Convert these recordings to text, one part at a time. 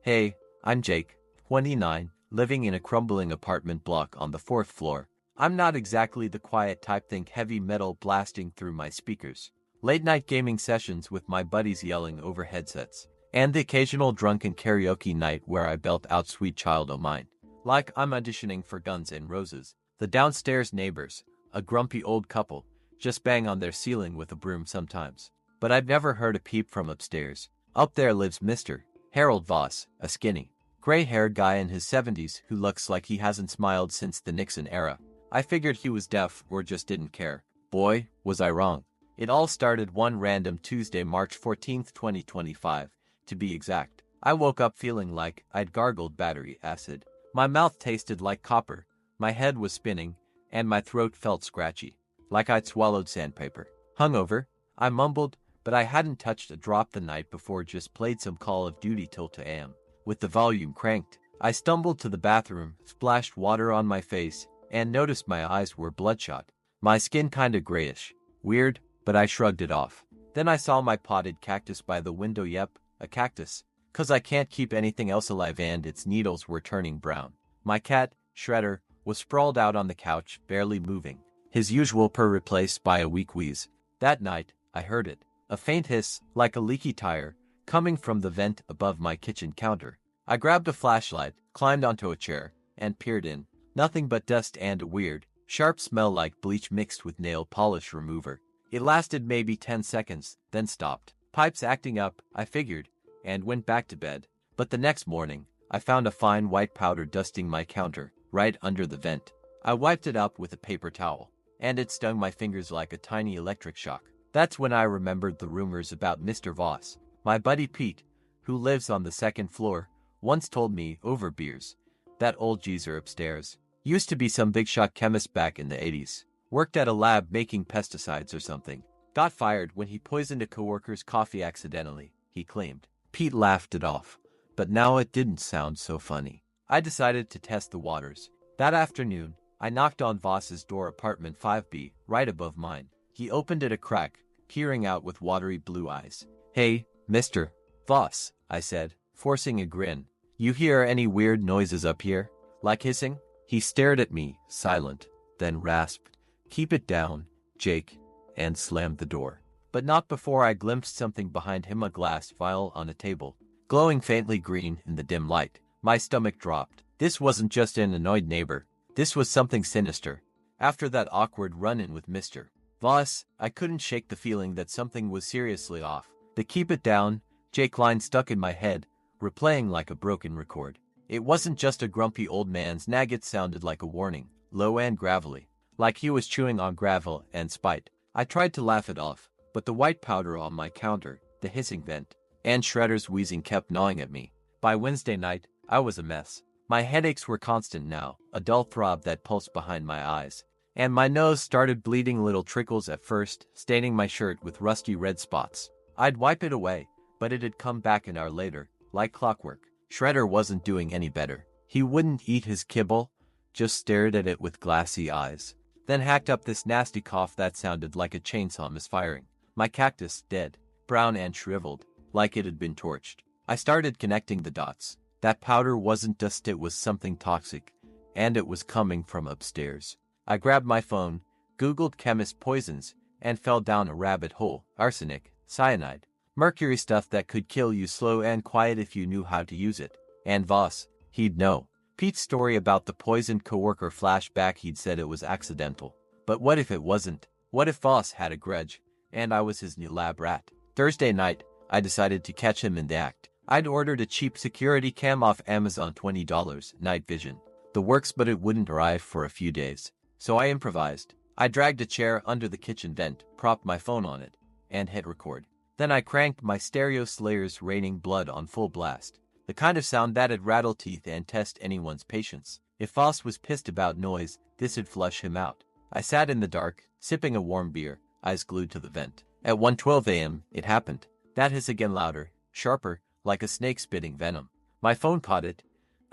Hey, I'm Jake, 29, living in a crumbling apartment block on the 4th floor. I'm not exactly the quiet type, think heavy metal blasting through my speakers, late night gaming sessions with my buddies yelling over headsets, and the occasional drunken karaoke night where I belt out Sweet Child O' Mine, like I'm auditioning for Guns N' Roses. The downstairs neighbors, a grumpy old couple, just bang on their ceiling with a broom sometimes. But I've never heard a peep from upstairs. Up there lives Mr. Harold Voss, a skinny, gray-haired guy in his 70s who looks like he hasn't smiled since the Nixon era. I figured he was deaf or just didn't care. Boy, was I wrong. It all started one random Tuesday, March 14, 2025, to be exact. I woke up feeling like I'd gargled battery acid. My mouth tasted like copper, my head was spinning, and my throat felt scratchy, like I'd swallowed sandpaper. Hungover, I mumbled, but I hadn't touched a drop the night before, just played some Call of Duty till 2 a.m. with the volume cranked. I stumbled to the bathroom, splashed water on my face, and noticed my eyes were bloodshot. My skin kinda grayish. Weird, but I shrugged it off. Then I saw my potted cactus by the window. Yep, a cactus. 'Cause I can't keep anything else alive, and its needles were turning brown. My cat, Shredder, was sprawled out on the couch, barely moving. His usual purr replaced by a weak wheeze. That night, I heard it. A faint hiss, like a leaky tire, coming from the vent above my kitchen counter. I grabbed a flashlight, climbed onto a chair, and peered in. Nothing but dust and a weird, sharp smell like bleach mixed with nail polish remover. It lasted maybe 10 seconds, then stopped. Pipes acting up, I figured, and went back to bed. But the next morning, I found a fine white powder dusting my counter, right under the vent. I wiped it up with a paper towel, and it stung my fingers like a tiny electric shock. That's when I remembered the rumors about Mr. Voss. My buddy Pete, who lives on the 2nd floor, once told me, over beers, that old geezer upstairs used to be some big shot chemist back in the 80s. Worked at a lab making pesticides or something. Got fired when he poisoned a coworker's coffee accidentally, he claimed. Pete laughed it off, but now it didn't sound so funny. I decided to test the waters. That afternoon, I knocked on Voss's door, apartment 5B, right above mine. He opened it a crack, peering out with watery blue eyes. "Hey, Mr. Voss," I said, forcing a grin. "You hear any weird noises up here? Like hissing?" He stared at me, silent, then rasped, "Keep it down, Jake," and slammed the door. But not before I glimpsed something behind him, a glass vial on a table, glowing faintly green in the dim light. My stomach dropped. This wasn't just an annoyed neighbor. This was something sinister. After that awkward run-in with Mr. Voss, I couldn't shake the feeling that something was seriously off. The "keep it down, Jake" line stuck in my head, replaying like a broken record. It wasn't just a grumpy old man's nag, it sounded like a warning, low and gravelly, like he was chewing on gravel and spite. I tried to laugh it off, but the white powder on my counter, the hissing vent, and Shredder's wheezing kept gnawing at me. By Wednesday night, I was a mess. My headaches were constant now, a dull throb that pulsed behind my eyes. And my nose started bleeding, little trickles at first, staining my shirt with rusty red spots. I'd wipe it away, but it had come back an hour later, like clockwork. Shredder wasn't doing any better. He wouldn't eat his kibble, just stared at it with glassy eyes. Then hacked up this nasty cough that sounded like a chainsaw misfiring. My cactus, dead, brown and shriveled, like it had been torched. I started connecting the dots. That powder wasn't dust, it was something toxic, and it was coming from upstairs. I grabbed my phone, Googled chemist poisons, and fell down a rabbit hole. Arsenic, cyanide, mercury, stuff that could kill you slow and quiet if you knew how to use it. And Voss, he'd know. Pete's story about the poisoned coworker flashback, he'd said it was accidental. But what if it wasn't? What if Voss had a grudge, and I was his new lab rat? Thursday night, I decided to catch him in the act. I'd ordered a cheap security cam off Amazon, $20, night vision. The works, but it wouldn't arrive for a few days. So I improvised. I dragged a chair under the kitchen vent, propped my phone on it, and hit record. Then I cranked my stereo slayers, raining blood on full blast. The kind of sound that'd rattle teeth and test anyone's patience. If Voss was pissed about noise, this'd flush him out. I sat in the dark, sipping a warm beer, eyes glued to the vent. At 1:12 a.m., it happened. That hiss again, louder, sharper, like a snake spitting venom. My phone caught it,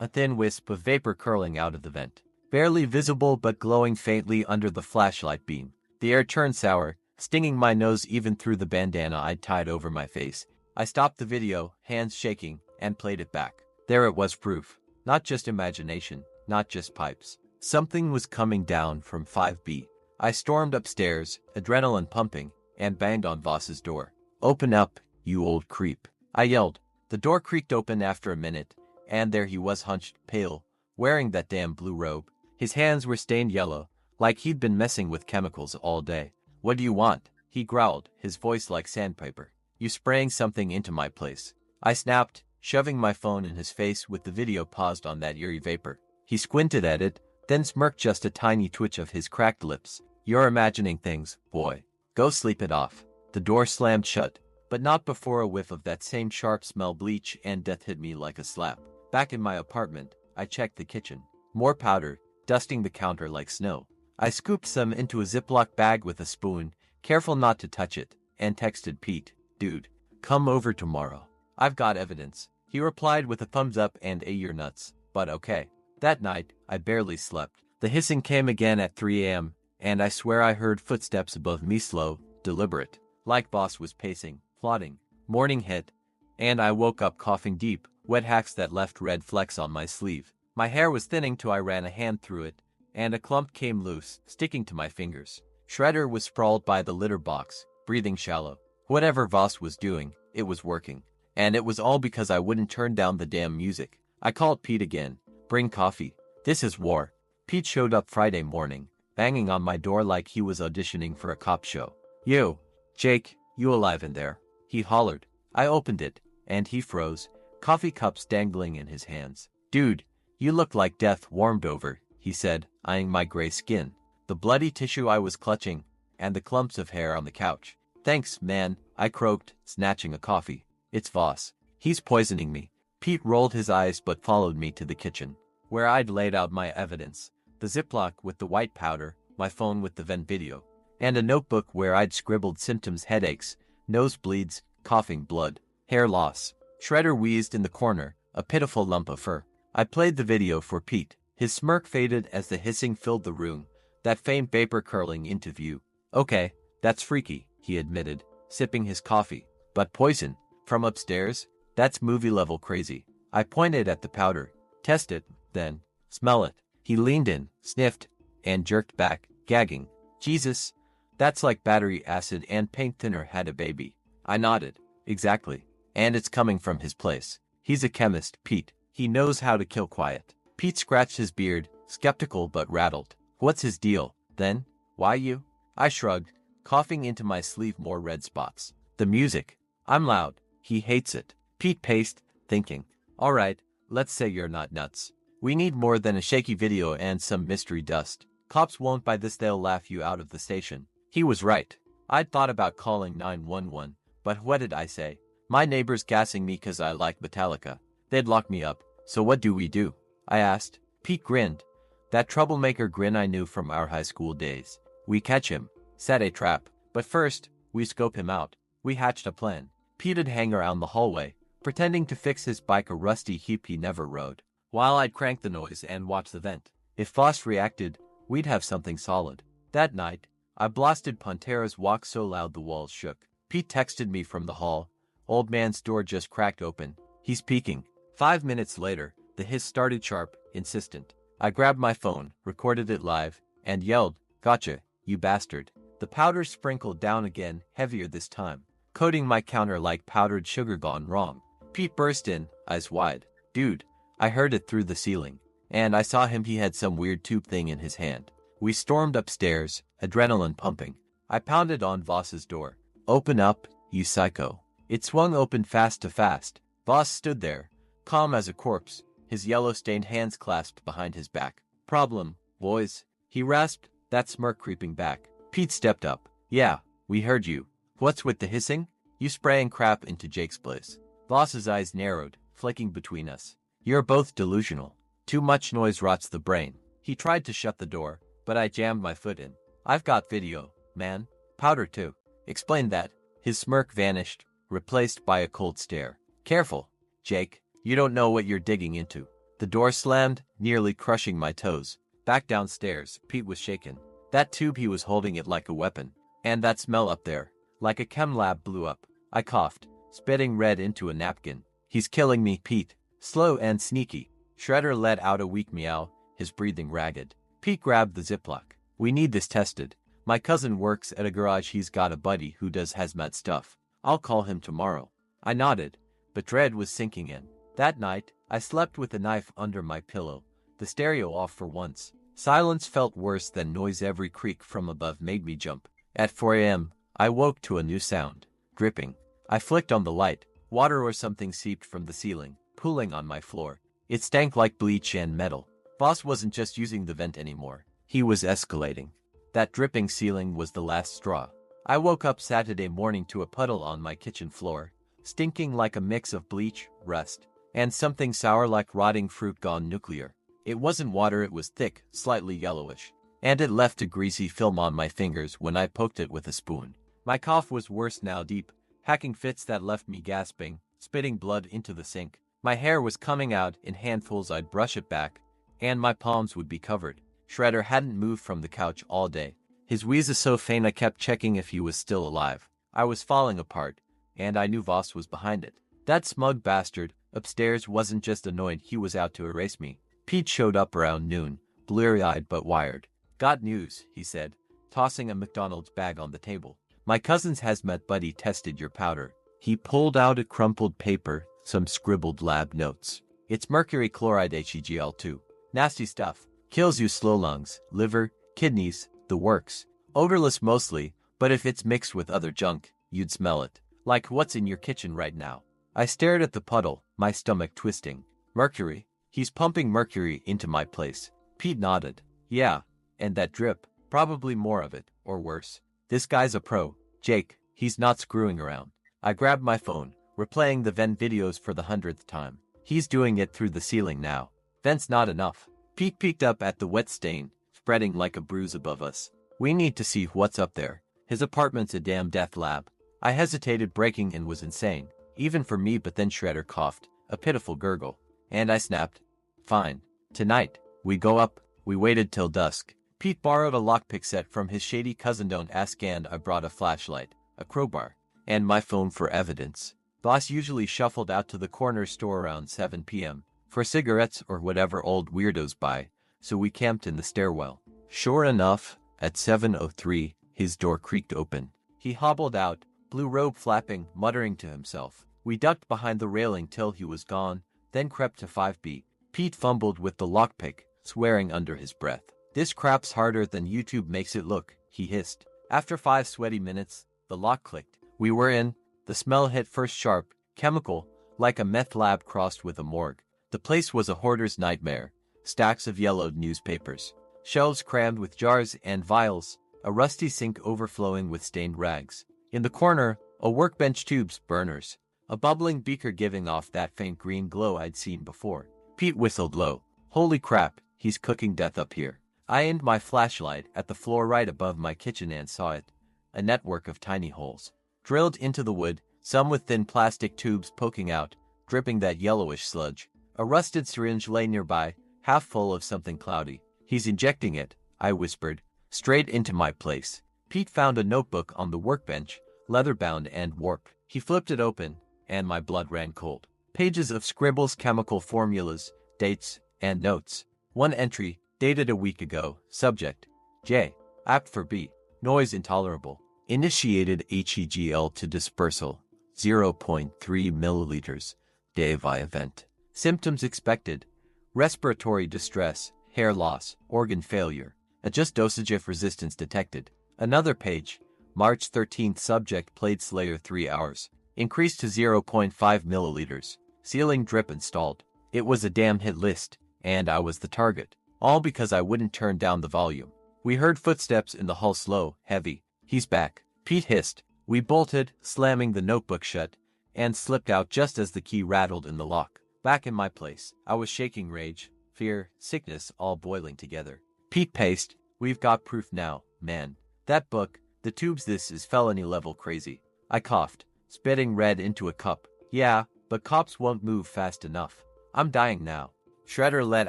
a thin wisp of vapor curling out of the vent, barely visible but glowing faintly under the flashlight beam. The air turned sour, stinging my nose even through the bandana I'd tied over my face. I stopped the video, hands shaking, and played it back. There it was, proof. Not just imagination, not just pipes. Something was coming down from 5B. I stormed upstairs, adrenaline pumping, and banged on Voss's door. "Open up, you old creep," I yelled. The door creaked open after a minute, and there he was, hunched, pale, wearing that damn blue robe. His hands were stained yellow, like he'd been messing with chemicals all day. "What do you want?" he growled, his voice like sandpaper. "You spraying something into my place?" I snapped, shoving my phone in his face with the video paused on that eerie vapor. He squinted at it, then smirked, just a tiny twitch of his cracked lips. "You're imagining things, boy. Go sleep it off." The door slammed shut, but not before a whiff of that same sharp smell, bleach and death, hit me like a slap. Back in my apartment, I checked the kitchen. More powder, dusting the counter like snow. I scooped some into a Ziploc bag with a spoon, careful not to touch it, and texted Pete, "Dude, come over tomorrow. I've got evidence." He replied with a thumbs up and a "you're nuts, but okay." That night, I barely slept. The hissing came again at 3 a.m., and I swear I heard footsteps above me, slow, deliberate, like Voss was pacing, plotting. Morning hit, and I woke up coughing deep, wet hacks that left red flecks on my sleeve. My hair was thinning till I ran a hand through it, and a clump came loose, sticking to my fingers. Shredder was sprawled by the litter box, breathing shallow. Whatever Voss was doing, it was working. And it was all because I wouldn't turn down the damn music. I called Pete again. "Bring coffee. This is war." Pete showed up Friday morning, banging on my door like he was auditioning for a cop show. "Yo, Jake, you alive in there?" he hollered. I opened it, and he froze, coffee cups dangling in his hands. "Dude, you look like death warmed over," he said, eyeing my gray skin, the bloody tissue I was clutching, and the clumps of hair on the couch. "Thanks, man," I croaked, snatching a coffee. "It's Voss. He's poisoning me." Pete rolled his eyes but followed me to the kitchen, where I'd laid out my evidence. The Ziploc with the white powder, my phone with the vent video, and a notebook where I'd scribbled symptoms: headaches, nosebleeds, coughing, blood, hair loss. Shredder wheezed in the corner, a pitiful lump of fur. I played the video for Pete. His smirk faded as the hissing filled the room, that faint vapor curling into view. "Okay, that's freaky," he admitted, sipping his coffee. "But poison? From upstairs? That's movie-level crazy." I pointed at the powder. "Test it, then. Smell it." He leaned in, sniffed, and jerked back, gagging. "Jesus, that's like battery acid and paint thinner had a baby." I nodded. "Exactly. And it's coming from his place. He's a chemist, Pete. He knows how to kill quiet." Pete scratched his beard, skeptical but rattled. "What's his deal, then? Why you?" I shrugged, coughing into my sleeve more red spots. "The music. I'm loud. He hates it." Pete paced, thinking. "All right, let's say you're not nuts. We need more than a shaky video and some mystery dust. Cops won't buy this, they'll laugh you out of the station." He was right. I'd thought about calling 911, but what did I say? My neighbors gassing me 'cause I like Metallica. They'd lock me up. "So what do we do?" I asked. Pete grinned. That troublemaker grin I knew from our high school days. "We catch him, set a trap, but first, we scope him out." We hatched a plan. Pete'd hang around the hallway, pretending to fix his bike, a rusty heap he never rode, while I'd crank the noise and watch the vent. If Voss reacted, we'd have something solid. That night, I blasted Pantera's Walk so loud the walls shook. Pete texted me from the hall. "Old man's door just cracked open. He's peeking." 5 minutes later, the hiss started sharp, insistent. I grabbed my phone, recorded it live, and yelled, "Gotcha, you bastard." The powder sprinkled down again, heavier this time, coating my counter like powdered sugar gone wrong. Pete burst in, eyes wide. "Dude, I heard it through the ceiling. And I saw him, he had some weird tube thing in his hand." We stormed upstairs, adrenaline pumping. I pounded on Voss's door. "Open up, you psycho." It swung open fast to fast. Voss stood there, calm as a corpse, his yellow-stained hands clasped behind his back. "Problem, boys," he rasped, that smirk creeping back. Pete stepped up. "Yeah, we heard you. What's with the hissing? You spraying crap into Jake's place?" Voss's eyes narrowed, flicking between us. "You're both delusional. Too much noise rots the brain." He tried to shut the door, but I jammed my foot in. "I've got video, man. Powder too." "Explain that." His smirk vanished, replaced by a cold stare. "Careful, Jake. You don't know what you're digging into." The door slammed, nearly crushing my toes. Back downstairs, Pete was shaken. That tube, he was holding it like a weapon. And that smell up there, like a chem lab, blew up. I coughed, spitting red into a napkin. "He's killing me, Pete. Slow and sneaky. Shredder let out a weak meow, his breathing ragged. Pete grabbed the Ziploc. We need this tested. My cousin works at a garage. He's got a buddy who does hazmat stuff. I'll call him tomorrow. I nodded, but dread was sinking in. That night, I slept with a knife under my pillow, the stereo off for once. Silence felt worse than noise. Every creak from above made me jump. At 4 a.m., I woke to a new sound. Dripping. I flicked on the light. Water or something seeped from the ceiling, pooling on my floor. It stank like bleach and metal. Voss wasn't just using the vent anymore. He was escalating. That dripping ceiling was the last straw. I woke up Saturday morning to a puddle on my kitchen floor, stinking like a mix of bleach, rust, and something sour like rotting fruit gone nuclear. It wasn't water, it was thick, slightly yellowish, and it left a greasy film on my fingers when I poked it with a spoon. My cough was worse now, deep, hacking fits that left me gasping, spitting blood into the sink. My hair was coming out in handfuls. I'd brush it back, and my palms would be covered. Shredder hadn't moved from the couch all day. His wheeze so faint I kept checking if he was still alive. I was falling apart, and I knew Voss was behind it. That smug bastard upstairs wasn't just annoyed, he was out to erase me. Pete showed up around noon, bleary-eyed but wired. Got news, he said, tossing a McDonald's bag on the table. My cousin's hazmat buddy tested your powder. He pulled out a crumpled paper, some scribbled lab notes. It's mercury chloride HEGL2. Nasty stuff. Kills you slow, lungs, liver, kidneys, the works. Odorless mostly, but if it's mixed with other junk, you'd smell it. Like what's in your kitchen right now. I stared at the puddle, my stomach twisting. Mercury. He's pumping mercury into my place. Pete nodded. Yeah, and that drip. Probably more of it, or worse. This guy's a pro. Jake, he's not screwing around. I grabbed my phone, replaying the vent videos for the 100th time. He's doing it through the ceiling now. Vent's not enough. Pete peeked up at the wet stain, spreading like a bruise above us. We need to see what's up there. His apartment's a damn death lab. I hesitated. Breaking in was insane, even for me, but then Shredder coughed, a pitiful gurgle, and I snapped. Fine. Tonight, we go up. We waited till dusk. Pete borrowed a lockpick set from his shady cousin. Don't ask. And I brought a flashlight, a crowbar, and my phone for evidence. Voss usually shuffled out to the corner store around 7 p.m. for cigarettes or whatever old weirdos buy, so we camped in the stairwell. Sure enough, at 7:03, his door creaked open. He hobbled out, blue robe flapping, muttering to himself. We ducked behind the railing till he was gone, then crept to 5B. Pete fumbled with the lockpick, swearing under his breath. This crap's harder than YouTube makes it look, he hissed. After 5 sweaty minutes, the lock clicked. We were in. The smell hit first, sharp, chemical, like a meth lab crossed with a morgue. The place was a hoarder's nightmare. Stacks of yellowed newspapers, shelves crammed with jars and vials, a rusty sink overflowing with stained rags. In the corner, a workbench, tubes, burners, a bubbling beaker giving off that faint green glow I'd seen before. Pete whistled low. Holy crap, he's cooking death up here. I aimed my flashlight at the floor right above my kitchen and saw it. A network of tiny holes, drilled into the wood, some with thin plastic tubes poking out, dripping that yellowish sludge. A rusted syringe lay nearby, half full of something cloudy. He's injecting it, I whispered, straight into my place. Pete found a notebook on the workbench, leather-bound and warped. He flipped it open, and my blood ran cold. Pages of scribbles, chemical formulas, dates, and notes. One entry, dated a week ago. Subject: J. Apt for B. Noise intolerable. Initiated HEGL to dispersal. 0.3 milliliters. Day via vent. Symptoms expected: respiratory distress, hair loss, organ failure. Adjust dosage if resistance detected. Another page. March 13th. Subject played Slayer 3 hours. Increased to 0.5 milliliters. Ceiling drip installed. It was a damn hit list, and I was the target. All because I wouldn't turn down the volume. We heard footsteps in the hall, slow, heavy. He's back, Pete hissed. We bolted, slamming the notebook shut, and slipped out just as the key rattled in the lock. Back in my place, I was shaking, rage, fear, sickness all boiling together. Pete paced. We've got proof now, man. That book, the tubes, this is felony level crazy. I coughed, spitting red into a cup. Yeah, but cops won't move fast enough. I'm dying now. Shredder let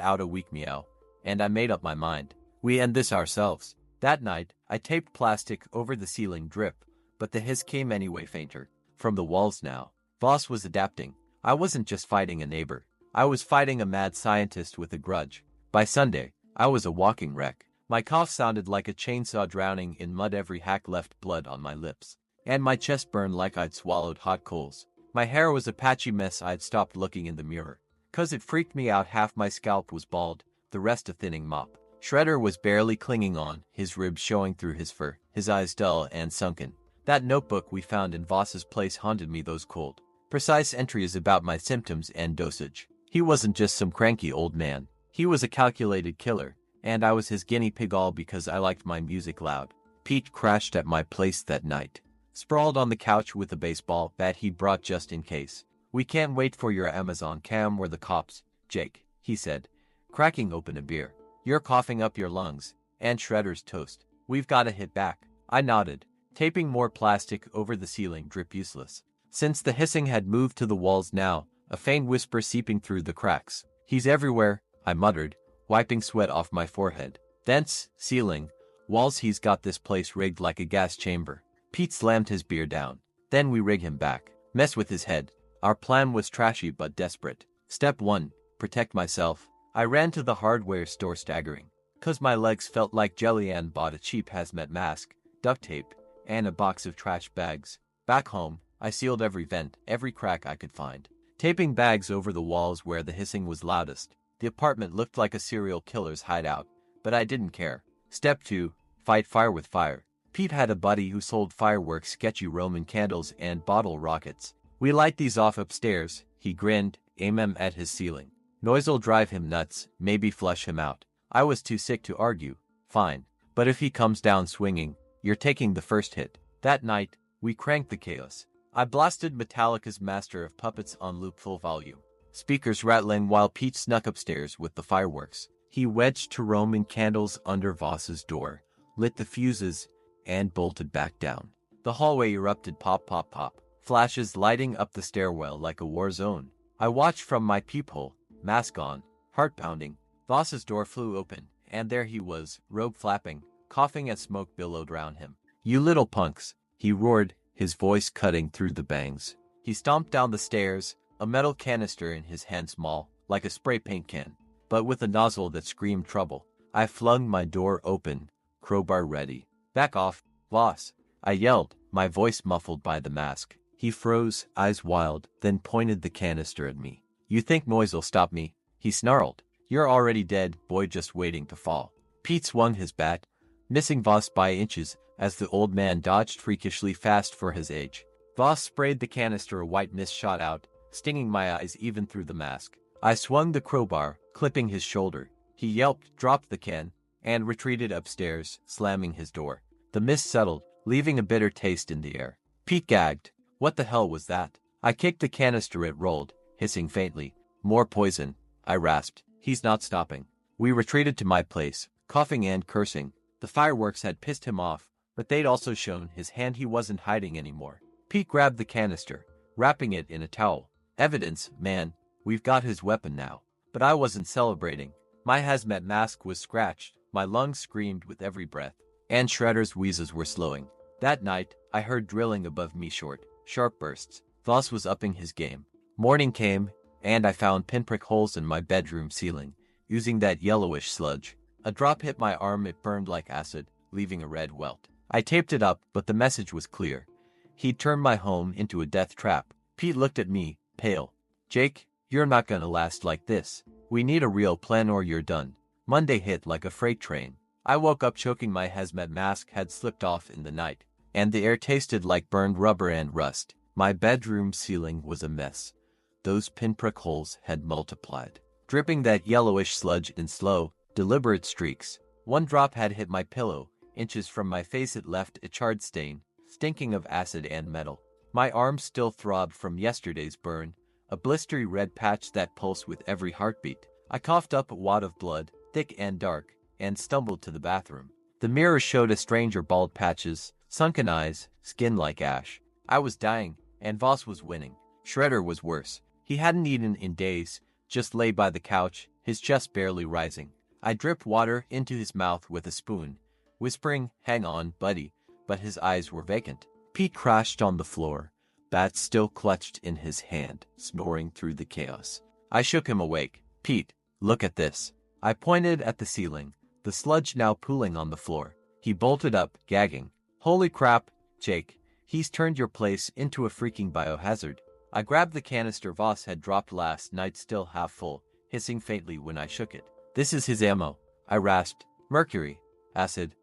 out a weak meow, and I made up my mind. We end this ourselves. That night, I taped plastic over the ceiling drip, but the hiss came anyway, fainter. From the walls now. Voss was adapting. I wasn't just fighting a neighbor. I was fighting a mad scientist with a grudge. By Sunday, I was a walking wreck. My cough sounded like a chainsaw drowning in mud. Every hack left blood on my lips, and my chest burned like I'd swallowed hot coals. My hair was a patchy mess. I'd stopped looking in the mirror, 'cause it freaked me out. Half my scalp was bald, the rest a thinning mop. Shredder was barely clinging on, his ribs showing through his fur, his eyes dull and sunken. That notebook we found in Voss's place haunted me. Those cold, precise entries about my symptoms and dosage. He wasn't just some cranky old man. He was a calculated killer, and I was his guinea pig, all because I liked my music loud. Pete crashed at my place that night, sprawled on the couch with a baseball bat he'd brought just in case. "We can't wait for your Amazon cam or the cops, Jake," he said, cracking open a beer. "You're coughing up your lungs, and Shredder's toast. We've got to hit back." I nodded, taping more plastic over the ceiling. Drip useless, since the hissing had moved to the walls now, a faint whisper seeping through the cracks. "He's everywhere," I muttered, wiping sweat off my forehead. "Vents, ceiling, walls. He's got this place rigged like a gas chamber." Pete slammed his beer down. "Then we rig him back. Mess with his head." Our plan was trashy but desperate. Step 1. Protect myself. I ran to the hardware store, staggering, 'cause my legs felt like jelly, and bought a cheap hazmat mask, duct tape, and a box of trash bags. Back home, I sealed every vent, every crack I could find, taping bags over the walls where the hissing was loudest. The apartment looked like a serial killer's hideout, but I didn't care. Step 2. Fight fire with fire. Pete had a buddy who sold fireworks, sketchy Roman candles, and bottle rockets. "We light these off upstairs," he grinned, aim 'em at his ceiling. "Noise'll drive him nuts, maybe flush him out." I was too sick to argue. "Fine, but if he comes down swinging, you're taking the first hit." That night, we cranked the chaos. I blasted Metallica's Master of Puppets on loop full volume, speakers rattling, while Pete snuck upstairs with the fireworks. He wedged two Roman candles under Voss's door, lit the fuses, and bolted back down. The hallway erupted, pop, pop, pop, flashes lighting up the stairwell like a war zone. I watched from my peephole, mask on, heart pounding. Voss's door flew open, and there he was, robe flapping, coughing as smoke billowed round him. "You little punks," he roared, his voice cutting through the bangs. He stomped down the stairs, a metal canister in his hand, small, like a spray paint can, but with a nozzle that screamed trouble. I flung my door open, crowbar ready. "Back off, Voss," I yelled, my voice muffled by the mask. He froze, eyes wild, then pointed the canister at me. "You think noise'll stop me?" he snarled. "You're already dead, boy, just waiting to fall." Pete swung his bat, missing Voss by inches as the old man dodged freakishly fast for his age. Voss sprayed the canister, a white mist shot out, stinging my eyes even through the mask. I swung the crowbar, clipping his shoulder. He yelped, dropped the can, and retreated upstairs, slamming his door. The mist settled, leaving a bitter taste in the air. Pete gagged. "What the hell was that?" I kicked the canister, it rolled, hissing faintly. "More poison," I rasped. "He's not stopping." We retreated to my place, coughing and cursing. The fireworks had pissed him off, but they'd also shown his hand. He wasn't hiding anymore. Pete grabbed the canister, wrapping it in a towel. "Evidence, man. We've got his weapon now." But I wasn't celebrating. My hazmat mask was scratched, my lungs screamed with every breath, and Shredder's wheezes were slowing. That night, I heard drilling above me, short, sharp bursts. Voss was upping his game. Morning came, and I found pinprick holes in my bedroom ceiling, using that yellowish sludge. A drop hit my arm, it burned like acid, leaving a red welt. I taped it up, but the message was clear. He'd turned my home into a death trap. Pete looked at me, pale. "Jake, you're not gonna last like this. We need a real plan or you're done." Monday hit like a freight train. I woke up choking. My hazmat mask had slipped off in the night, and the air tasted like burned rubber and rust. My bedroom ceiling was a mess. Those pinprick holes had multiplied, dripping that yellowish sludge in slow, deliberate streaks. One drop had hit my pillow. Inches from my face it left a charred stain, stinking of acid and metal. My arm still throbbed from yesterday's burn, a blistery red patch that pulsed with every heartbeat. I coughed up a wad of blood, thick and dark, and stumbled to the bathroom. The mirror showed a stranger, bald patches, sunken eyes, skin like ash. I was dying, and Voss was winning. Shredder was worse. He hadn't eaten in days, just lay by the couch, his chest barely rising. I dripped water into his mouth with a spoon, whispering, "Hang on, buddy," but his eyes were vacant. Pete crashed on the floor, bat still clutched in his hand, snoring through the chaos. I shook him awake. Pete, look at this. I pointed at the ceiling, the sludge now pooling on the floor. He bolted up, gagging. Holy crap, Jake. He's turned your place into a freaking biohazard. I grabbed the canister Voss had dropped last night, still half full, hissing faintly when I shook it. This is his ammo, I rasped. Mercury. Acid.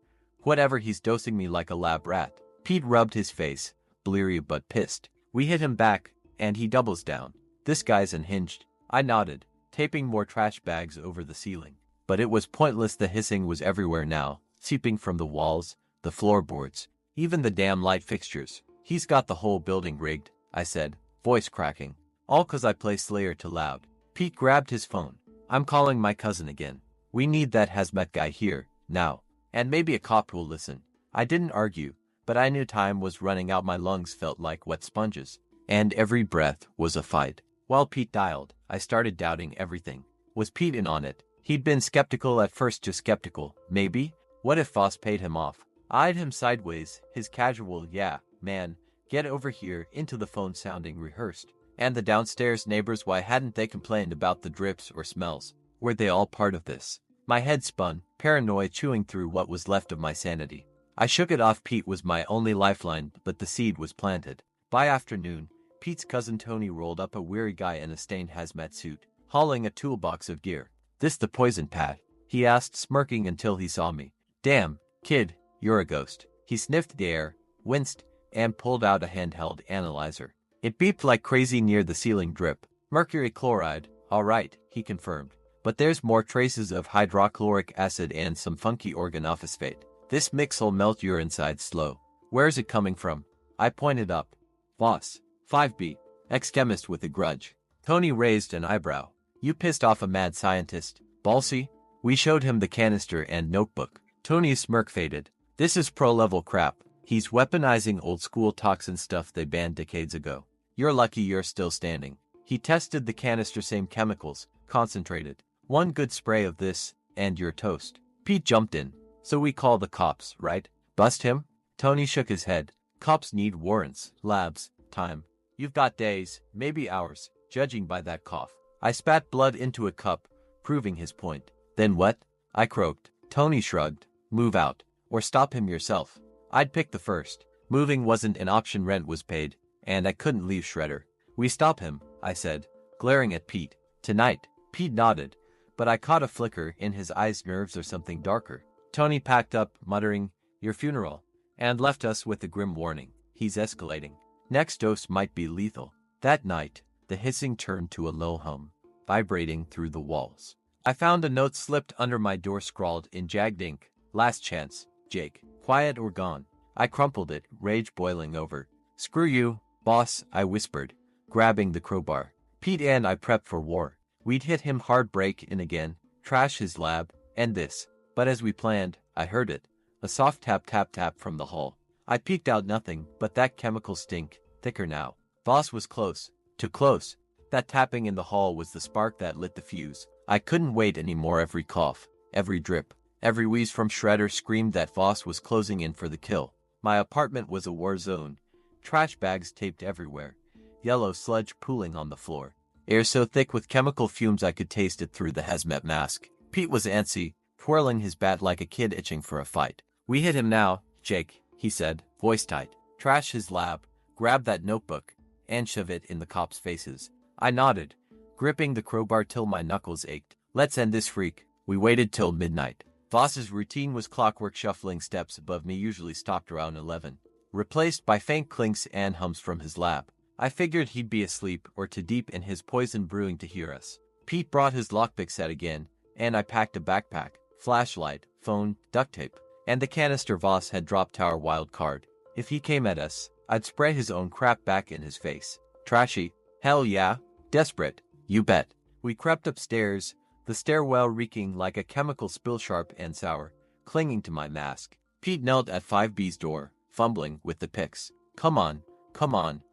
Whatever, he's dosing me like a lab rat. Pete rubbed his face, bleary but pissed. We hit him back, and he doubles down. This guy's unhinged. I nodded, taping more trash bags over the ceiling. But it was pointless, the hissing was everywhere now, seeping from the walls, the floorboards, even the damn light fixtures. He's got the whole building rigged, I said, voice cracking. All 'cause I play Slayer too loud. Pete grabbed his phone. I'm calling my cousin again. We need that hazmat guy here, now. And maybe a cop will listen. I didn't argue, but I knew time was running out. My lungs felt like wet sponges, and every breath was a fight. While Pete dialed, I started doubting everything. Was Pete in on it? He'd been skeptical at first, just skeptical. Maybe? What if Voss paid him off? I eyed him sideways, his casual, yeah, man, get over here, into the phone sounding rehearsed. And the downstairs neighbors, why hadn't they complained about the drips or smells? Were they all part of this? My head spun, paranoia chewing through what was left of my sanity. I shook it off. Pete was my only lifeline, but the seed was planted. By afternoon, Pete's cousin Tony rolled up, a weary guy in a stained hazmat suit, hauling a toolbox of gear. This the poison pad? He asked, smirking until he saw me. Damn, kid, you're a ghost. He sniffed the air, winced, and pulled out a handheld analyzer. It beeped like crazy near the ceiling drip. Mercury chloride, all right, he confirmed. But there's more traces of hydrochloric acid and some funky organophosphate. This mix'll melt your insides slow. Where's it coming from? I pointed up. Voss, 5B, ex-chemist with a grudge. Tony raised an eyebrow. You pissed off a mad scientist, Ballsy? We showed him the canister and notebook. Tony's smirk faded. This is pro-level crap. He's weaponizing old-school toxin stuff they banned decades ago. You're lucky you're still standing. He tested the canister, same chemicals, concentrated. One good spray of this, and you're toast. Pete jumped in. So we call the cops, right? Bust him? Tony shook his head. Cops need warrants, labs, time. You've got days, maybe hours, judging by that cough. I spat blood into a cup, proving his point. Then what? I croaked. Tony shrugged. Move out. Or stop him yourself. I'd pick the first. Moving wasn't an option, rent was paid, and I couldn't leave Shredder. We stop him, I said, glaring at Pete. Tonight. Pete nodded, but I caught a flicker in his eyes, nerves or something darker. Tony packed up, muttering, your funeral, and left us with a grim warning. He's escalating. Next dose might be lethal. That night, the hissing turned to a low hum, vibrating through the walls. I found a note slipped under my door, scrawled in jagged ink. Last chance, Jake. Quiet or gone. I crumpled it, rage boiling over. Screw you, boss, I whispered, grabbing the crowbar. Pete and I prepped for war. We'd hit him hard, break in again, trash his lab, and this. But as we planned, I heard it. A soft tap tap tap from the hall. I peeked out, nothing but that chemical stink, thicker now. Voss was close. Too close. That tapping in the hall was the spark that lit the fuse. I couldn't wait anymore. Every cough, every drip, every wheeze from Shredder screamed that Voss was closing in for the kill. My apartment was a war zone. Trash bags taped everywhere. Yellow sludge pooling on the floor. Air so thick with chemical fumes I could taste it through the hazmat mask. Pete was antsy, twirling his bat like a kid itching for a fight. We hit him now, Jake, he said, voice tight. Trash his lab, grab that notebook, and shove it in the cops' faces. I nodded, gripping the crowbar till my knuckles ached. Let's end this freak. We waited till midnight. Voss's routine was clockwork, shuffling steps above me, usually stopped around 11, replaced by faint clinks and hums from his lab. I figured he'd be asleep or too deep in his poison brewing to hear us. Pete brought his lockpick set again, and I packed a backpack, flashlight, phone, duct tape, and the canister Voss had dropped our wild card. If he came at us, I'd spray his own crap back in his face. Trashy? Hell yeah. Desperate? You bet. We crept upstairs, the stairwell reeking like a chemical spill, sharp and sour, clinging to my mask. Pete knelt at 5B's door, fumbling with the picks. Come on,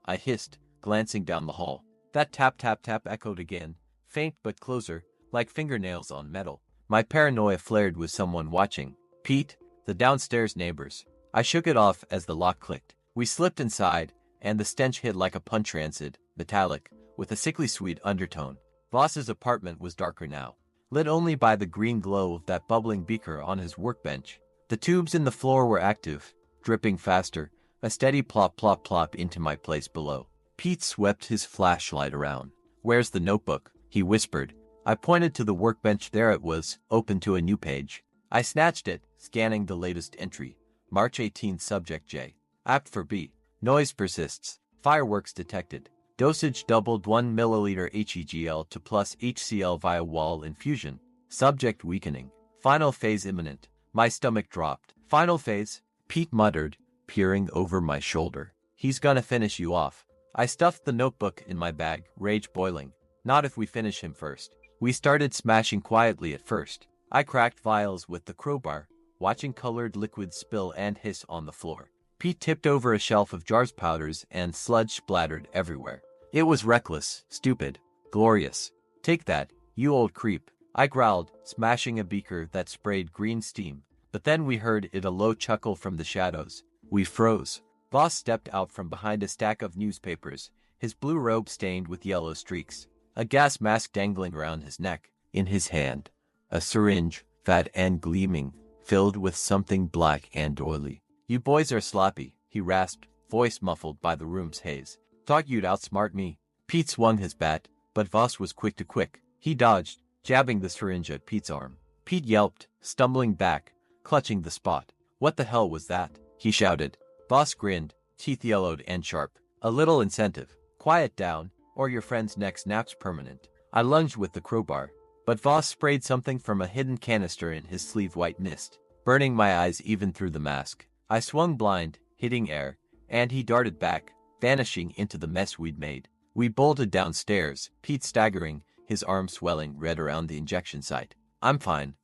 I hissed, glancing down the hall. That tap tap tap echoed again, faint but closer, like fingernails on metal. My paranoia flared. Was someone watching? Pete? The downstairs neighbors. I shook it off as the lock clicked. We slipped inside, and the stench hit like a punch, rancid, metallic, with a sickly sweet undertone. Voss's apartment was darker now, lit only by the green glow of that bubbling beaker on his workbench. The tubes in the floor were active, dripping faster, a steady plop plop plop into my place below. Pete swept his flashlight around. "Where's the notebook?" he whispered. I pointed to the workbench. There it was, open to a new page. I snatched it, scanning the latest entry. March 18, subject J. Apt for B. Noise persists. Fireworks detected. Dosage doubled 1 milliliter HEGL to plus HCl via wall infusion. Subject weakening. Final phase imminent. My stomach dropped. Final phase? Pete muttered, peering over my shoulder. "He's gonna finish you off." I stuffed the notebook in my bag, rage boiling. "Not if we finish him first." We started smashing quietly at first. I cracked vials with the crowbar, watching colored liquids spill and hiss on the floor. Pete tipped over a shelf of jars, powders, and sludge splattered everywhere. It was reckless, stupid, glorious. "Take that, you old creep," I growled, smashing a beaker that sprayed green steam. But then we heard a low chuckle from the shadows. We froze. Voss stepped out from behind a stack of newspapers, his blue robe stained with yellow streaks, a gas mask dangling around his neck. In his hand, a syringe, fat and gleaming, filled with something black and oily. "You boys are sloppy," he rasped, voice muffled by the room's haze. "Thought you'd outsmart me." Pete swung his bat, but Voss was quick to quick. He dodged, jabbing the syringe at Pete's arm. Pete yelped, stumbling back, clutching the spot. "What the hell was that?" he shouted. Voss grinned, teeth yellowed and sharp. "A little incentive. Quiet down, or your friend's neck snaps permanent." I lunged with the crowbar, but Voss sprayed something from a hidden canister in his sleeve, white mist, burning my eyes even through the mask. I swung blind, hitting air, and he darted back, vanishing into the mess we'd made. We bolted downstairs, Pete staggering, his arm swelling red around the injection site. I'm fine,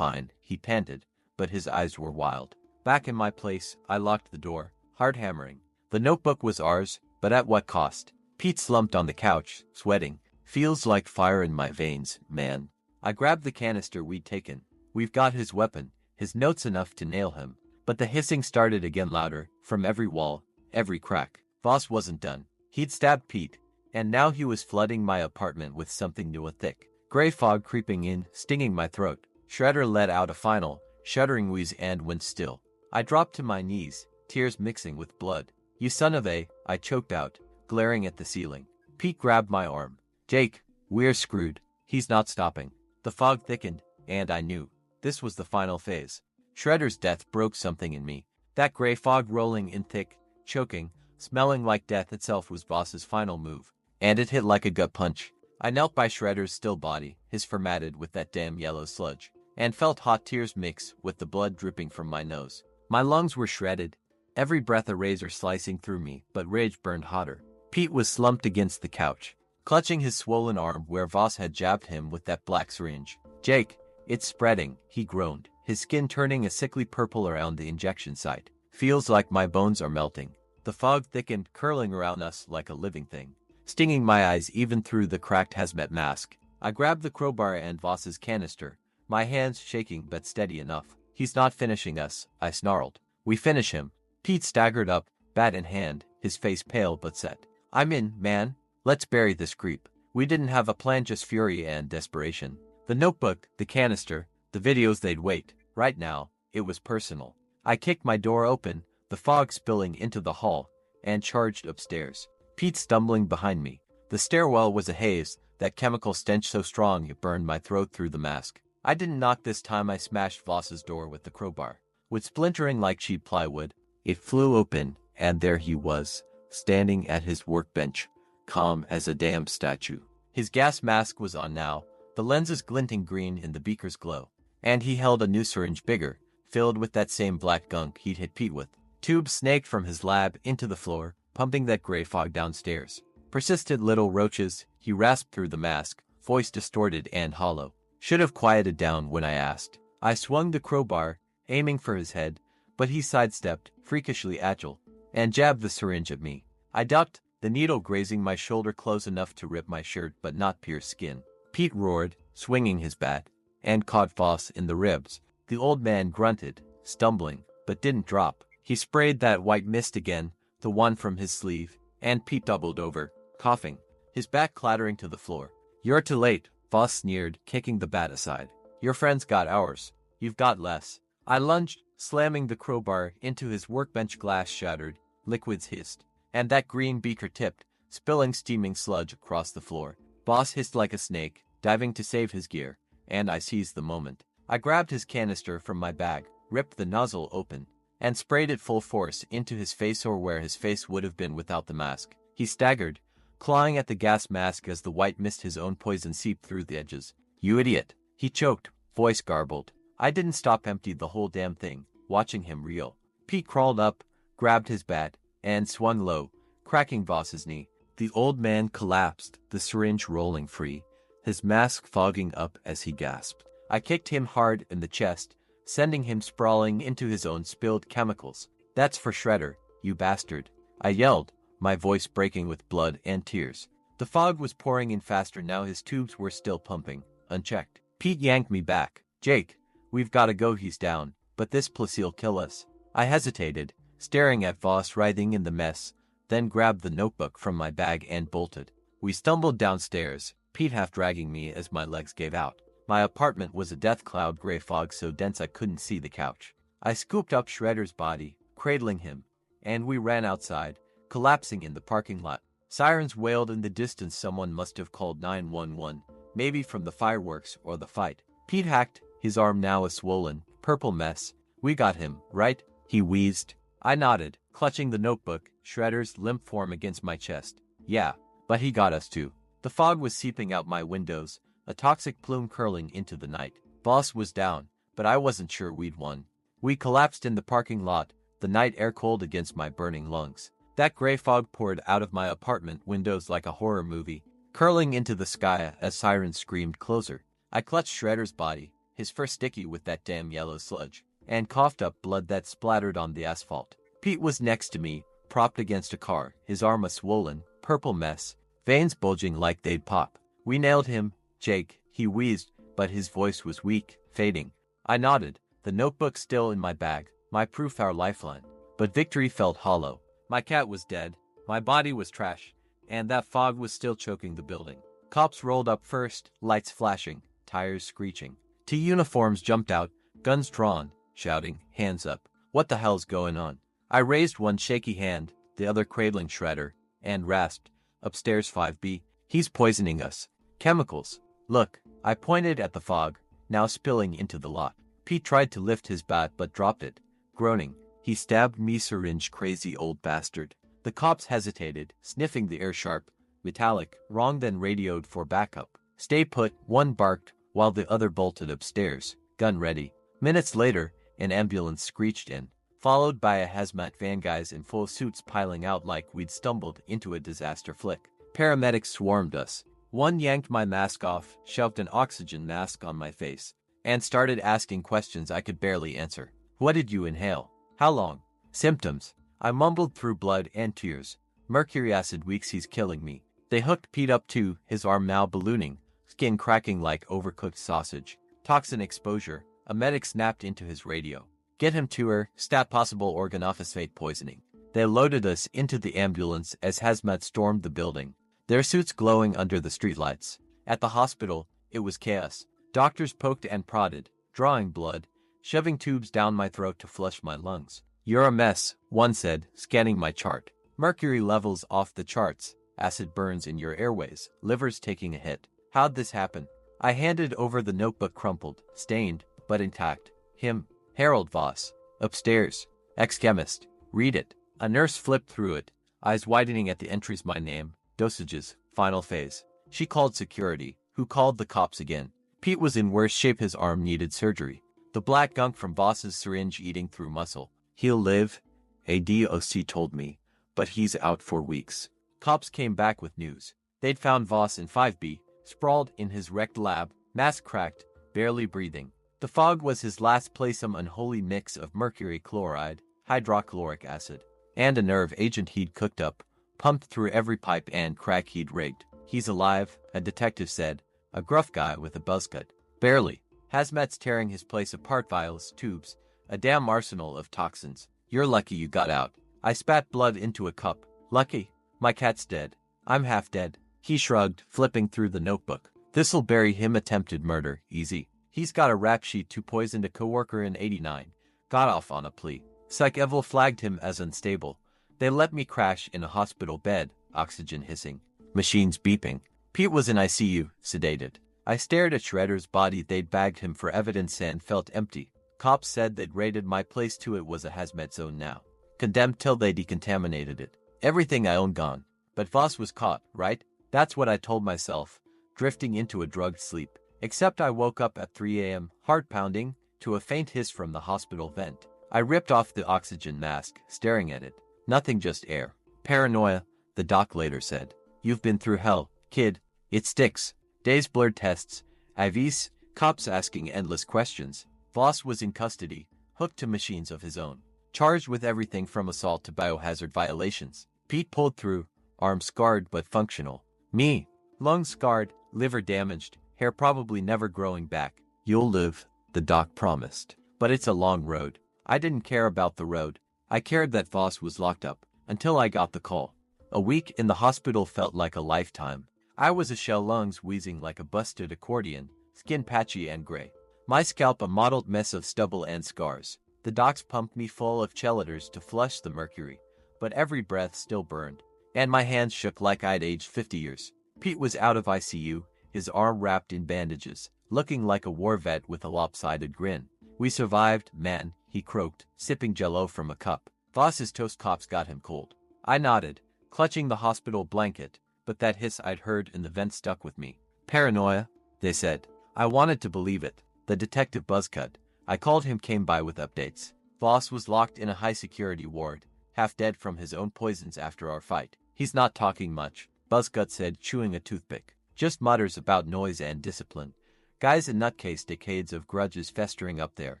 he panted, but his eyes were wild. Back in my place, I locked the door, hard hammering. The notebook was ours, but at what cost? Pete slumped on the couch, sweating. "Feels like fire in my veins, man." I grabbed the canister we'd taken. "We've got his weapon, his notes enough to nail him." But the hissing started again, louder, from every wall, every crack. Voss wasn't done. He'd stabbed Pete, and now he was flooding my apartment with something new, a thick, gray fog creeping in, stinging my throat. Shredder let out a final, shuddering wheeze and went still. I dropped to my knees, tears mixing with blood. "You son of a," I choked out, glaring at the ceiling. Pete grabbed my arm. "Jake, we're screwed. He's not stopping." The fog thickened, and I knew. This was the final phase. Shredder's death broke something in me. That gray fog rolling in thick, choking, smelling like death itself was Voss's final move. And it hit like a gut punch. I knelt by Shredder's still body, his fur matted with that damn yellow sludge, and felt hot tears mix with the blood dripping from my nose. My lungs were shredded, every breath a razor slicing through me, but rage burned hotter. Pete was slumped against the couch, clutching his swollen arm where Voss had jabbed him with that black syringe. "Jake, it's spreading," he groaned, his skin turning a sickly purple around the injection site. "Feels like my bones are melting." The fog thickened, curling around us like a living thing, stinging my eyes even through the cracked hazmat mask. I grabbed the crowbar and Voss's canister, my hands shaking but steady enough. "He's not finishing us," I snarled. "We finish him." Pete staggered up, bat in hand, his face pale but set. "I'm in, man. Let's bury this creep." We didn't have a plan, just fury and desperation. The notebook, the canister, the videos, they'd wait. Right now, it was personal. I kicked my door open, the fog spilling into the hall, and charged upstairs. Pete stumbling behind me. The stairwell was a haze, that chemical stench so strong it burned my throat through the mask. I didn't knock this time. I smashed Voss's door with the crowbar. With splintering like cheap plywood, it flew open, and there he was, standing at his workbench, calm as a damn statue. His gas mask was on now, the lenses glinting green in the beaker's glow, and he held a new syringe, bigger, filled with that same black gunk he'd hit Pete with. Tubes snaked from his lab into the floor, pumping that gray fog downstairs. Persistent little roaches, he rasped through the mask, voice distorted and hollow. "Should have quieted down when I asked." I swung the crowbar, aiming for his head, but he sidestepped, freakishly agile, and jabbed the syringe at me. I ducked, the needle grazing my shoulder close enough to rip my shirt but not pierce skin. Pete roared, swinging his bat, and caught Voss in the ribs. The old man grunted, stumbling, but didn't drop. He sprayed that white mist again, the one from his sleeve, and Pete doubled over, coughing, his back clattering to the floor. You're too late, Voss sneered, kicking the bat aside. Your friends got ours. You've got less. I lunged, slamming the crowbar into his workbench. Glass shattered, liquids hissed, and that green beaker tipped, spilling steaming sludge across the floor. Voss hissed like a snake, diving to save his gear, and I seized the moment. I grabbed his canister from my bag, ripped the nozzle open, and sprayed it full force into his face, or where his face would have been without the mask. He staggered, clawing at the gas mask as the white mist, his own poison, seeped through the edges. You idiot! He choked, voice garbled. I didn't stop, emptied the whole damn thing, watching him reel. Pete crawled up, grabbed his bat, and swung low, cracking Voss's knee. The old man collapsed, the syringe rolling free, his mask fogging up as he gasped. I kicked him hard in the chest, sending him sprawling into his own spilled chemicals. That's for Shredder, you bastard! I yelled, my voice breaking with blood and tears. The fog was pouring in faster now, his tubes were still pumping, unchecked. Pete yanked me back. Jake, we've gotta go, he's down, but this place'll kill us. I hesitated, staring at Voss writhing in the mess, then grabbed the notebook from my bag and bolted. We stumbled downstairs, Pete half dragging me as my legs gave out. My apartment was a death cloud, gray fog so dense I couldn't see the couch. I scooped up Shredder's body, cradling him, and we ran outside, collapsing in the parking lot. Sirens wailed in the distance. Someone must have called 911, maybe from the fireworks or the fight. Pete hacked, his arm now a swollen, purple mess. We got him, right? He wheezed. I nodded, clutching the notebook, Shredder's limp form against my chest. Yeah, but he got us too. The fog was seeping out my windows, a toxic plume curling into the night. Voss was down, but I wasn't sure we'd won. We collapsed in the parking lot, the night air cold against my burning lungs. That gray fog poured out of my apartment windows like a horror movie, curling into the sky as sirens screamed closer. I clutched Shredder's body, his fur sticky with that damn yellow sludge, and coughed up blood that splattered on the asphalt. Pete was next to me, propped against a car, his arm a swollen, purple mess, veins bulging like they'd pop. We nailed him, Jake, he wheezed, but his voice was weak, fading. I nodded, the notebook still in my bag, my proof, our lifeline. But victory felt hollow. My cat was dead, my body was trash, and that fog was still choking the building. Cops rolled up first, lights flashing, tires screeching. Two uniforms jumped out, guns drawn, shouting, hands up. What the hell's going on? I raised one shaky hand, the other cradling Shredder, and rasped, upstairs 5B. He's poisoning us. Chemicals. Look, I pointed at the fog, now spilling into the lot. Pete tried to lift his bat but dropped it, groaning. He stabbed me, syringe, crazy old bastard. The cops hesitated, sniffing the air sharp, metallic, wrong, then radioed for backup. Stay put, one barked, while the other bolted upstairs, gun ready. Minutes later, an ambulance screeched in, followed by a hazmat van, guys in full suits piling out like we'd stumbled into a disaster flick. Paramedics swarmed us. One yanked my mask off, shoved an oxygen mask on my face, and started asking questions I could barely answer. What did you inhale? How long? Symptoms. I mumbled through blood and tears. Mercury acid, weeks, he's killing me. They hooked Pete up too, his arm now ballooning, skin cracking like overcooked sausage. Toxin exposure. A medic snapped into his radio. Get him to her, stat possible organophosphate poisoning. They loaded us into the ambulance as hazmat stormed the building, their suits glowing under the streetlights. At the hospital, it was chaos. Doctors poked and prodded, drawing blood, shoving tubes down my throat to flush my lungs. You're a mess, one said, scanning my chart. Mercury levels off the charts, acid burns in your airways, liver's taking a hit. How'd this happen? I handed over the notebook, crumpled, stained, but intact. Him, Harold Voss. Upstairs. Ex-chemist. Read it. A nurse flipped through it, eyes widening at the entries, my name, dosages, final phase. She called security, who called the cops again. Pete was in worse shape, his arm needed surgery. The black gunk from Voss's syringe eating through muscle. He'll live, a DOC told me, but he's out for weeks. Cops came back with news. They'd found Voss in 5B, sprawled in his wrecked lab, mask cracked, barely breathing. The fog was his last play, some unholy mix of mercury chloride, hydrochloric acid, and a nerve agent he'd cooked up, pumped through every pipe and crack he'd rigged. He's alive, a detective said, a gruff guy with a buzzcut. Barely. Hazmat's tearing his place apart, vials, tubes, a damn arsenal of toxins. You're lucky you got out. I spat blood into a cup. Lucky? My cat's dead. I'm half dead. He shrugged, flipping through the notebook. This'll bury him. Attempted murder, easy. He's got a rap sheet to poisoned a coworker in 89. Got off on a plea. Psych Evil flagged him as unstable. They let me crash in a hospital bed, oxygen hissing. Machines beeping. Pete was in ICU, sedated. I stared at Shredder's body. They'd bagged him for evidence and felt empty. Cops said they'd raided my place too. It was a hazmat zone now. Condemned till they decontaminated it. Everything I owned gone. But Voss was caught, right? That's what I told myself, drifting into a drugged sleep. Except I woke up at 3 a.m., heart pounding, to a faint hiss from the hospital vent. I ripped off the oxygen mask, staring at it. Nothing, just air. Paranoia, the doc later said. You've been through hell, kid. It sticks. Days, blurred tests, IVs, cops asking endless questions. Voss was in custody, hooked to machines of his own, charged with everything from assault to biohazard violations. Pete pulled through, arm scarred but functional. Me, lungs scarred, liver damaged, hair probably never growing back. You'll live, the doc promised. But it's a long road. I didn't care about the road. I cared that Voss was locked up, until I got the call. A week in the hospital felt like a lifetime. I was a shell, lungs wheezing like a busted accordion, skin patchy and gray. My scalp a mottled mess of stubble and scars. The docs pumped me full of chelators to flush the mercury, but every breath still burned, and my hands shook like I'd aged 50 years. Pete was out of ICU, his arm wrapped in bandages, looking like a war vet with a lopsided grin. We survived, man, he croaked, sipping jello from a cup. Voss's toast. Cops got him cold. I nodded, clutching the hospital blanket, but that hiss I'd heard in the vent stuck with me. Paranoia, they said. I wanted to believe it. The detective Buzzcut, I called him, came by with updates. Voss was locked in a high-security ward, half dead from his own poisons after our fight. He's not talking much, Buzzcut said, chewing a toothpick. Just mutters about noise and discipline. Guy's a nutcase, decades of grudges festering up there.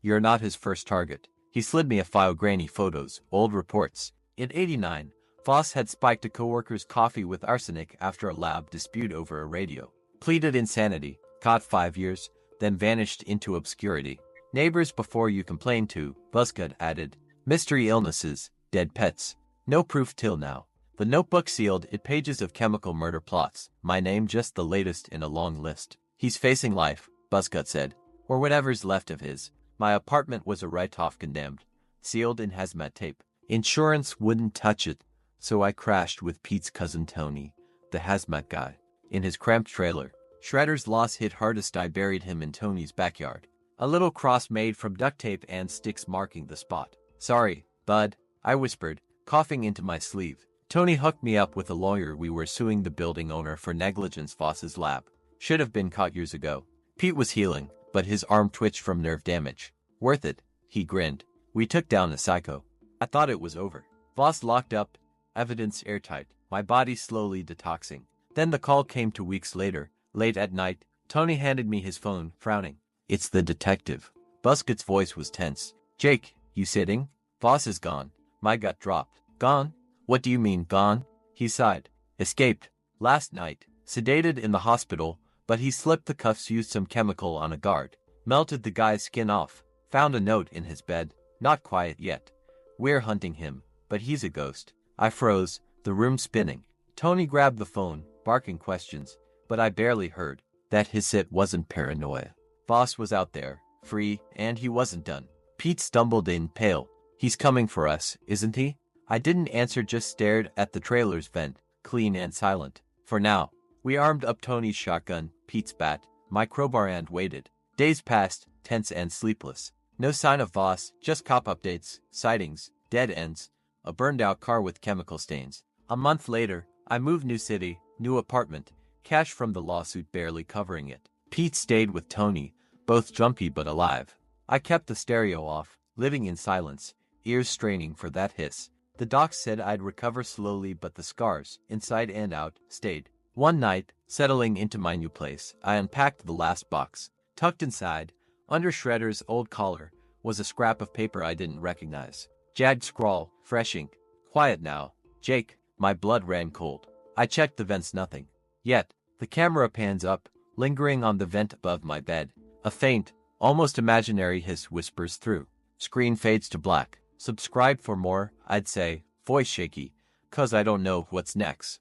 You're not his first target. He slid me a file, grainy photos, old reports. In 89, Voss had spiked a coworker's coffee with arsenic after a lab dispute over a radio. Pleaded insanity, caught 5 years, then vanished into obscurity. Neighbors before you complain to, Buzzcut added. Mystery illnesses, dead pets. No proof till now. The notebook sealed it, pages of chemical murder plots. My name just the latest in a long list. He's facing life, Buzzcut said. Or whatever's left of his. My apartment was a write-off, condemned. Sealed in hazmat tape. Insurance wouldn't touch it, so I crashed with Pete's cousin Tony, the hazmat guy, in his cramped trailer. Shredder's loss hit hardest. I buried him in Tony's backyard. A little cross made from duct tape and sticks marking the spot. Sorry, bud, I whispered, coughing into my sleeve. Tony hooked me up with a lawyer. We were suing the building owner for negligence. Voss's lab should have been caught years ago. Pete was healing, but his arm twitched from nerve damage. Worth it, he grinned. We took down a psycho. I thought it was over. Voss locked up, evidence airtight, my body slowly detoxing. Then the call came 2 weeks later, late at night. Tony handed me his phone, frowning. It's the detective. Buzzcut's voice was tense. Jake, you sitting? Voss is gone. My gut dropped. Gone? What do you mean, gone? He sighed. Escaped. Last night. Sedated in the hospital, but he slipped the cuffs, used some chemical on a guard. Melted the guy's skin off. Found a note in his bed. Not quiet yet. We're hunting him, but he's a ghost. I froze, the room spinning. Tony grabbed the phone, barking questions, but I barely heard. That his it wasn't paranoia. Voss was out there, free, and he wasn't done. Pete stumbled in, pale. He's coming for us, isn't he? I didn't answer, just stared at the trailer's vent, clean and silent. For now. We armed up Tony's shotgun, Pete's bat, my crowbar, and waited. Days passed, tense and sleepless. No sign of Voss, just cop updates, sightings, dead ends, a burned-out car with chemical stains. A month later, I moved, new city, new apartment, cash from the lawsuit barely covering it. Pete stayed with Tony, both jumpy but alive. I kept the stereo off, living in silence, ears straining for that hiss. The doc said I'd recover slowly, but the scars, inside and out, stayed. One night, settling into my new place, I unpacked the last box. Tucked inside, under Shredder's old collar, was a scrap of paper I didn't recognize. Jagged scrawl, fresh ink. Quiet now. Jake, my blood ran cold. I checked the vents, nothing. Yet, the camera pans up, lingering on the vent above my bed. A faint, almost imaginary hiss whispers through. Screen fades to black. Subscribe for more, I'd say, voice shaky, 'cause I don't know what's next.